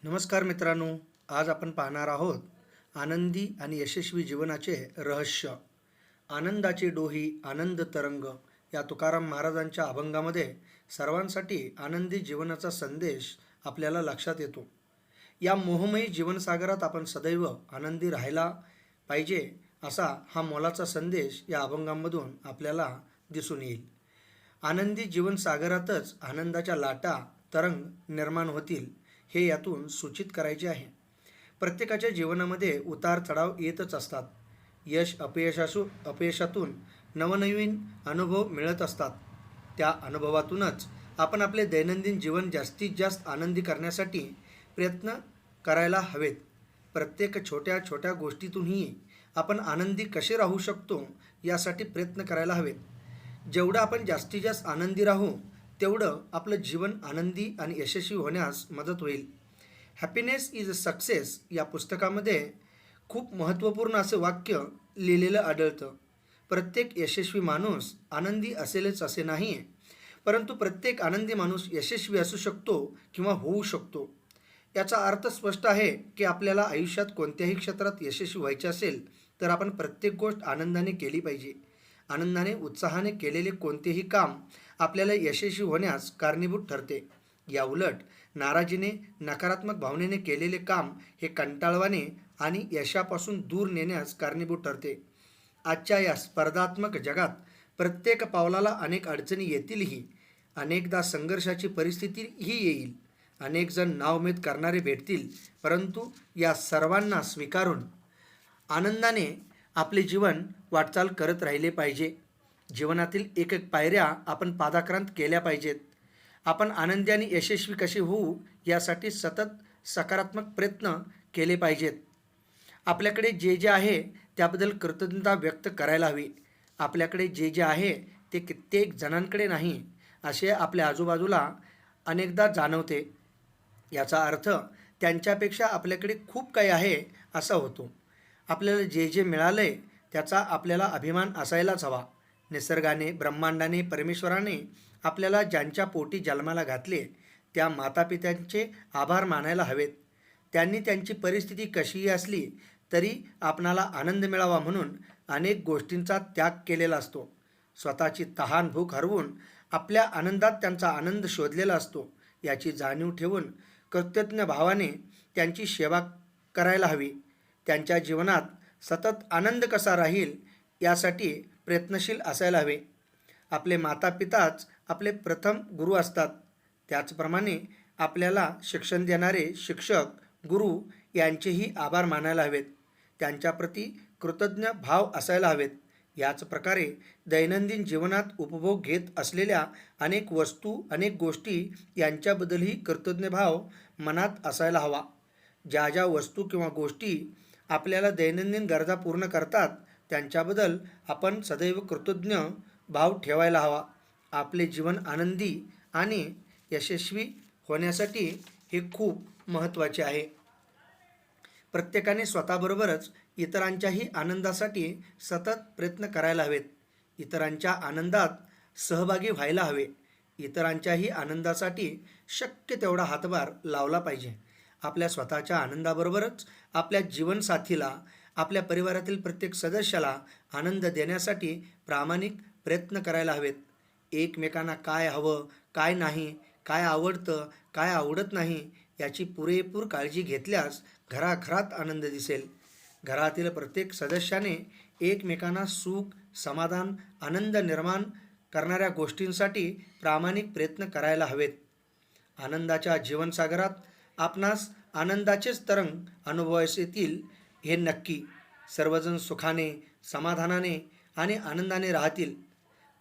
नमस्कार मित्रांनो, आज आपण पाहणार आहोत आनंदी आणि यशस्वी जीवनाचे रहस्य. आनंदाची डोही आनंद तरंग या तुकाराम महाराजांच्या अभंगामध्ये सर्वांसाठी आनंदी जीवनाचा संदेश आपल्याला लक्षात येतो. या मोहमयी जीवनसागरात आपण सदैव आनंदी राहायला पाहिजे असा हा मोलाचा संदेश या अभंगांमधून आपल्याला दिसून येईल. आनंदी जीवनसागरातच आनंदाच्या लाटा तरंग निर्माण होतील हे यातून सूचित करायचे आहे. प्रत्येकाच्या जीवनामध्ये उतार चढाव येतच असतात. अपयशातून नवनवीन अनुभव मिळत असतात. त्या अनुभवातूनच आपण आपले दैनंदिन जीवन जास्तीत जास्त आनंदी करण्यासाठी प्रयत्न करायला हवेत. प्रत्येक छोट्या छोट्या गोष्टीतूनही आपण आनंदी कसे राहू शकतो यासाठी प्रयत्न करायला हवेत. जेवढं आपण जास्तीत जास्त आनंदी राहू तेवढं आपलं जीवन आनंदी आणि यशस्वी होण्यास मदत होईल. हॅपीनेस इज अ सक्सेस या पुस्तकामध्ये खूप महत्त्वपूर्ण असं वाक्य लिहिलेलं आढळतं. प्रत्येक यशस्वी माणूस आनंदी असेलच असे नाही, परंतु प्रत्येक आनंदी माणूस यशस्वी असू शकतो किंवा होऊ शकतो. याचा अर्थ स्पष्ट आहे की आपल्याला आयुष्यात कोणत्याही क्षेत्रात यशस्वी व्हायचे असेल तर आपण प्रत्येक गोष्ट आनंदाने केली पाहिजे. आनंदाने उत्साहाने केलेले कोणतेही काम आपल्याला यशस्वी होण्यास कारणीभूत ठरते. या उलट नाराजीने नकारात्मक भावनेने केलेले काम हे कंटाळवाणे आणि यशापासून दूर नेण्यास कारणीभूत ठरते. आजच्या या स्पर्धात्मक जगात प्रत्येक पावलाला अनेक अडचणी येतीलही, अनेकदा संघर्षाची परिस्थितीही येईल, अनेक जण नाउमेद करणारे भेटतील, परंतु या सर्वांना स्वीकारून आनंदाने आपले जीवन वाटचाल करत राहिले पाहिजे. जीवनातील एक एक पायऱ्या आपण पादाक्रांत केल्या पाहिजेत. आपण आनंदी आणि यशस्वी कसे होऊ यासाठी सतत सकारात्मक प्रयत्न केले पाहिजेत. आपल्याकडे जे जे आहे त्याबद्दल कृतज्ञता व्यक्त करायला हवी. आपल्याकडे जे जे आहे ते कित्येक जणांकडे नाही असे आपल्या आजूबाजूला अनेकदा जाणवते. याचा अर्थ त्यांच्यापेक्षा आपल्याकडे खूप काही आहे असा होतो. आपल्याला जे जे मिळालं त्याचा आपल्याला अभिमान असायलाच हवा. निसर्गाने, ब्रह्मांडाने, परमेश्वराने आपल्याला ज्यांच्या पोटी जन्माला घातले त्या मातापित्यांचे आभार मानायला हवेत. त्यांनी त्यांची परिस्थिती कशीही असली तरी आपणाला आनंद मिळावा म्हणून अनेक गोष्टींचा त्याग केलेला असतो. स्वतःची तहान भूक हरवून आपल्या आनंदात त्यांचा आनंद शोधलेला असतो. याची जाणीव ठेवून कृतज्ञ भावाने त्यांची सेवा करायला हवी. त्यांच्या जीवनात सतत आनंद कसा राहील यासाठी प्रयत्नशील असायला हवे. आपले मातापिताच आपले प्रथम गुरु असतात. त्याचप्रमाणे आपल्याला शिक्षण देणारे शिक्षक, गुरु यांचेही आभार मानायला हवेत. त्यांच्याप्रती कृतज्ञ भाव असायला हवेत. याच प्रकारे दैनंदिन जीवनात उपभोग घेत असलेल्या अनेक वस्तू, अनेक गोष्टी यांच्याबद्दलही कृतज्ञ भाव मनात असायला हवा. ज्या ज्या वस्तू किंवा गोष्टी आपल्याला दैनंदिन गरजा पूर्ण करतात त्यांच्याबद्दल आपण सदैव कृतज्ञ भाव ठेवायला हवा. आपले जीवन आनंदी आणि यशस्वी होण्यासाठी हे खूप महत्त्वाचे आहे. प्रत्येकाने स्वतःबरोबरच इतरांच्याही आनंदासाठी सतत प्रयत्न करायला हवेत. इतरांच्या आनंदात सहभागी व्हायला हवे. इतरांच्याही आनंदासाठी शक्य तेवढा हातभार लावला पाहिजे. आपल्या स्वतःच्या आनंदाबरोबरच आपल्या जीवनसाथीला, आपल्या परिवारातील प्रत्येक सदस्याला आनंद देण्यासाठी प्रामाणिक प्रयत्न करायला हवेत. एकमेकांना काय हवं, काय नाही, काय आवडतं, काय आवडत नाही याची पुरेपूर काळजी घेतल्यास घराघरात आनंद दिसेल. घरातील प्रत्येक सदस्याने एकमेकांना सुख, समाधान, आनंद निर्माण करणाऱ्या गोष्टींसाठी प्रामाणिक प्रयत्न करायला हवेत. आनंदाच्या जीवनसागरात आपणास आनंदाचेच तरंग अनुभवायला येतील हे नक्की. सर्वजण सुखाने, समाधानाने आणि आनंदाने राहतील.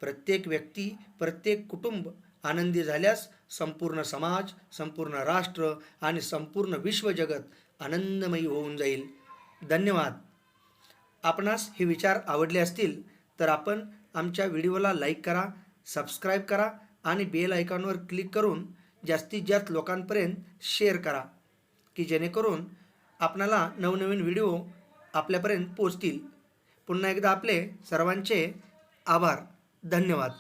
प्रत्येक व्यक्ती, प्रत्येक कुटुंब आनंदी झाल्यास संपूर्ण समाज, संपूर्ण राष्ट्र आणि संपूर्ण विश्वजगत आनंदमयी होऊन जाईल. धन्यवाद. आपणास हे विचार आवडले असतील तर आपण आमच्या व्हिडिओला लाईक करा, सबस्क्राईब करा आणि बेल आयकॉनवर क्लिक करून जास्तीत जास्त लोकांपर्यंत शेअर करा की जेणेकरून आपणाला नवनवीन व्हिडिओ आपल्यापर्यंत पोचतील. पुन्हा एकदा आपले सर्वांचे आभार. धन्यवाद.